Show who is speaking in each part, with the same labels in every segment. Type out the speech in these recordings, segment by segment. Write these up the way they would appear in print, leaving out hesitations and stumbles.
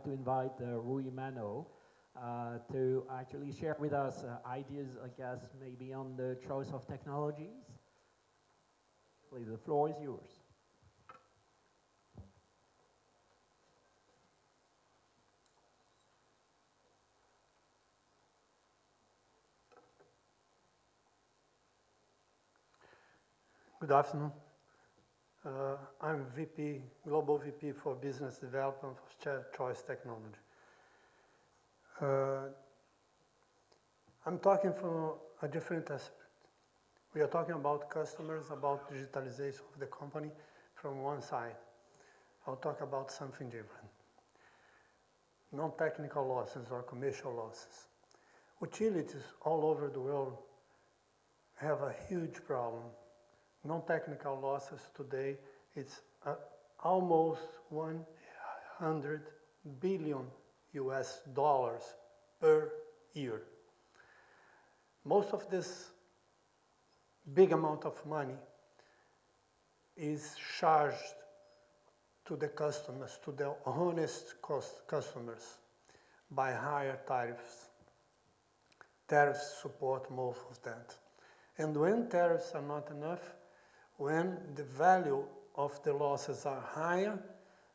Speaker 1: like to invite Mano to actually share with us ideas, I guess, maybe on the choice of technologies. Please, the floor is yours.
Speaker 2: Good afternoon. I'm VP, Global VP for Business Development for Choice Technology. I'm talking from a different aspect. We are talking about customers, about digitalization of the company from one side. I'll talk about something different. Non-technical losses or commercial losses. Utilities all over the world have a huge problem. Non-technical losses today, it's almost 100 billion US dollars per year. Most of this big amount of money is charged to the customers, to the honest customers, by higher tariffs. Tariffs support most of that. And when tariffs are not enough, when the value of the losses are higher,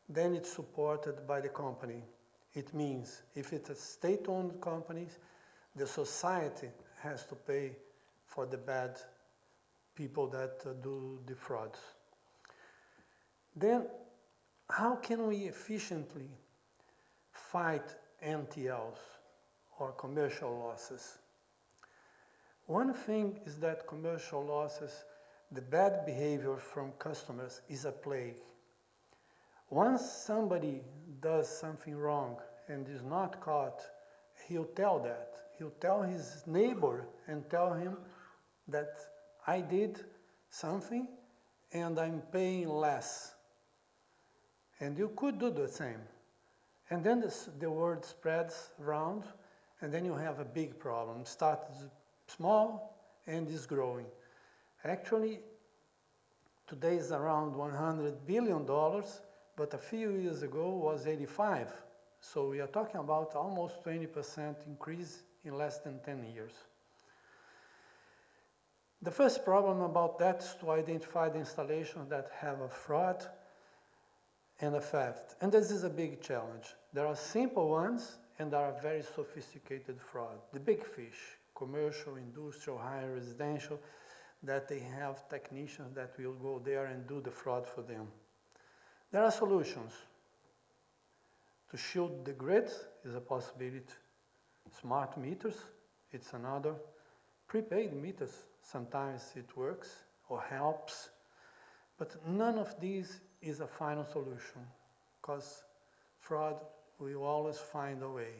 Speaker 2: then it's supported by the company. It means if it's a state-owned company, the society has to pay for the bad people that do the frauds. Then, how can we efficiently fight NTLs or commercial losses? One thing is that commercial losses, the bad behavior from customers is a plague. Once somebody does something wrong and is not caught, he'll tell that. He'll tell his neighbor and tell him that I did something and I'm paying less. And you could do the same. And then the word spreads around, and then you have a big problem. It starts small and is growing. Actually, today is around $100 billion, but a few years ago was 85. So we are talking about almost 20% increase in less than 10 years. The first problem about that is to identify the installations that have a fraud and a theft. And this is a big challenge. There are simple ones and there are very sophisticated fraud. The big fish, commercial, industrial, higher residential, that they have technicians that will go there and do the fraud for them. There are solutions. To shield the grid is a possibility. Smart meters, it's another. Prepaid meters, sometimes it works or helps, but none of these is a final solution because fraud will always find a way.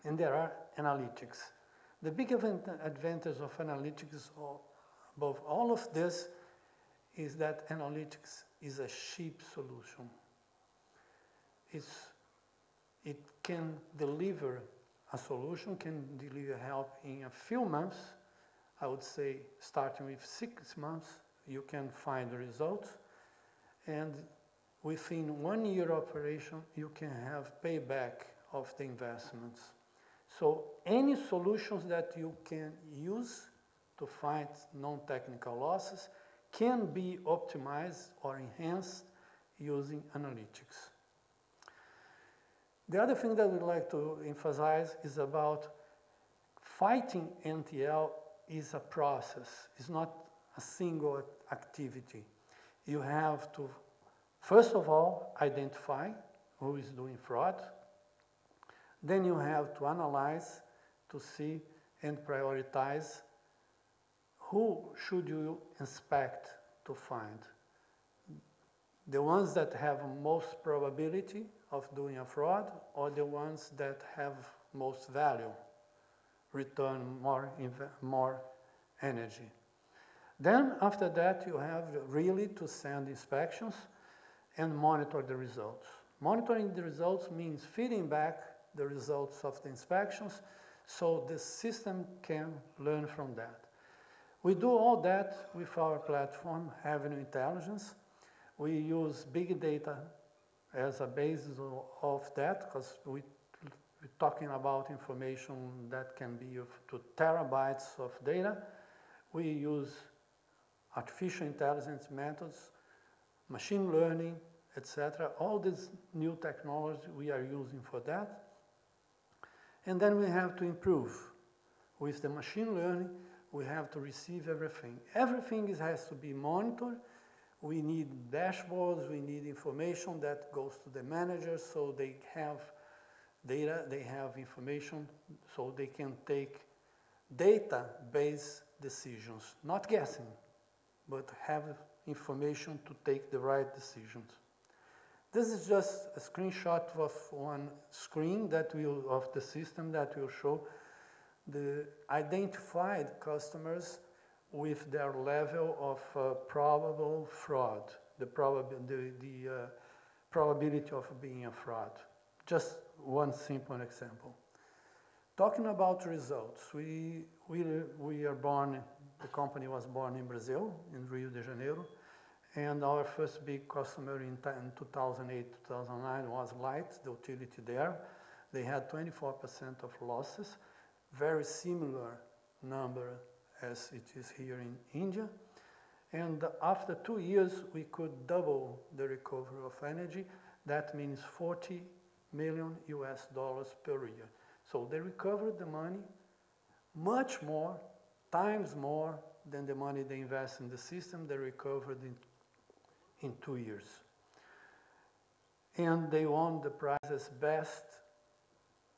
Speaker 2: And there are analytics. The big advantage of analytics above all of this is that analytics is a cheap solution. It can deliver a solution, can deliver help in a few months. I would say starting with 6 months, you can find the results. And within 1 year operation, you can have payback of the investments. So any solutions that you can use to fight non-technical losses can be optimized or enhanced using analytics. The other thing that we'd like to emphasize is about fighting NTL is a process. It's not a single activity. You have to, first of all, identify who is doing fraud. Then you have to analyze to see and prioritize who should you inspect to find. The ones that have most probability of doing a fraud or the ones that have most value, return more energy. Then after that you have really to send inspections and monitor the results. Monitoring the results means feeding back the results of the inspections so the system can learn from that. We do all that with our platform, Avenue Intelligence. We use big data as a basis of that, because we're talking about information that can be to terabytes of data, we use artificial intelligence methods, machine learning, etc. All this new technology we are using for that. And then we have to improve. With the machine learning, we have to receive everything. Everything has to be monitored. We need dashboards, we need information that goes to the managers so they have data, they have information, so they can take data-based decisions, not guessing, but have information to take the right decisions. This is just a screenshot of one screen that of the system that will show the identified customers with their level of probable fraud, the probability of being a fraud. Just one simple example. Talking about results, we are born, the company was born in Brazil, in Rio de Janeiro, and our first big customer in 2008, 2009 was Light, the utility there. They had 24% of losses, very similar number as it is here in India. And after 2 years, we could double the recovery of energy. That means $40 million per year. So they recovered the money much more, times more than the money they invest in the system. They recovered in 2 years. And they won the prize as best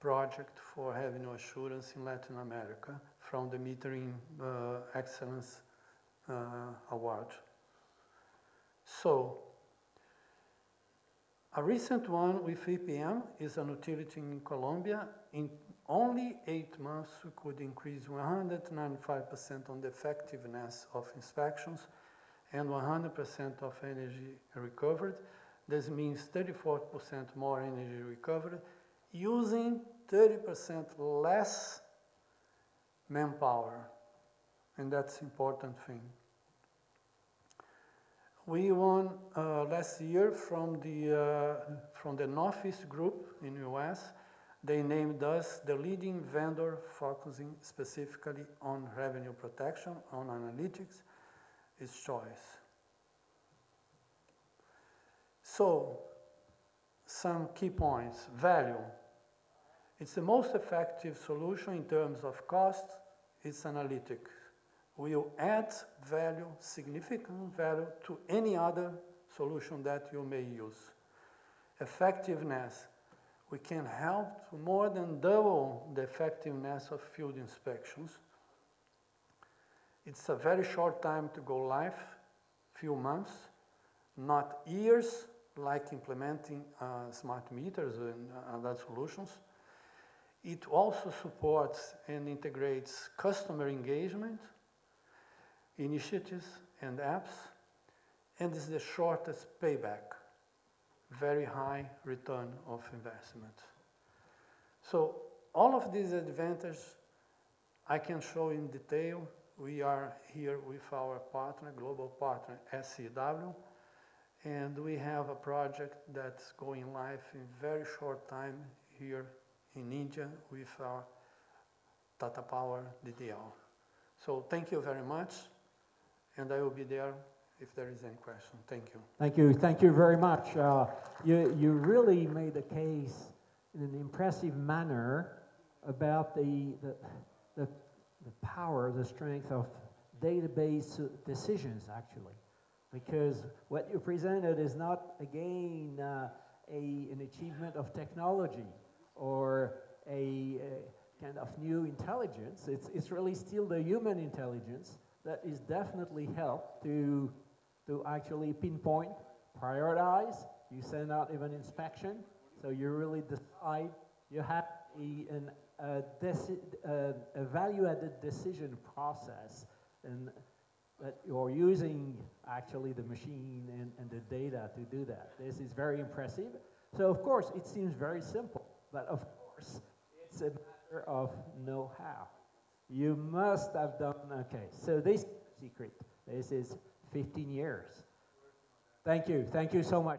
Speaker 2: project for revenue assurance in Latin America from the Metering Excellence Award. So, a recent one with EPM is an utility in Colombia. In only 8 months, we could increase 195% on the effectiveness of inspections and 100% of energy recovered. This means 34% more energy recovered using 30% less manpower, and that's important thing. We won last year from the Northeast Group in US. They named us the leading vendor focusing specifically on revenue protection, on analytics, its choice. So, some key points. Value. It's the most effective solution in terms of cost. It's analytics. Will add value, significant value, to any other solution that you may use. Effectiveness. We can help to more than double the effectiveness of field inspections. It's a very short time to go live, few months, not years, like implementing smart meters and other solutions. It also supports and integrates customer engagement, initiatives and apps, and is the shortest payback, very high return of investment. So all of these advantages I can show in detail. We are here with our partner, global partner, ISUW, and we have a project that's going live in very short time here in India with our Tata Power DDL. So thank you very much, and I will be there if there is any question. Thank you.
Speaker 1: Thank you very much. You really made a case in an impressive manner about the power, the strength of database decisions, actually. Because what you presented is not, again, an achievement of technology or a kind of new intelligence. It's really still the human intelligence that is definitely helped to actually pinpoint, prioritize. You send out even inspection, so you really decide. You have a value-added decision process, and that you're using actually the machine and the data to do that. This is very impressive. So of course it seems very simple, but of course it's a matter of know-how. You must have done, okay, so this is secret. This is 15 years. Thank you so much.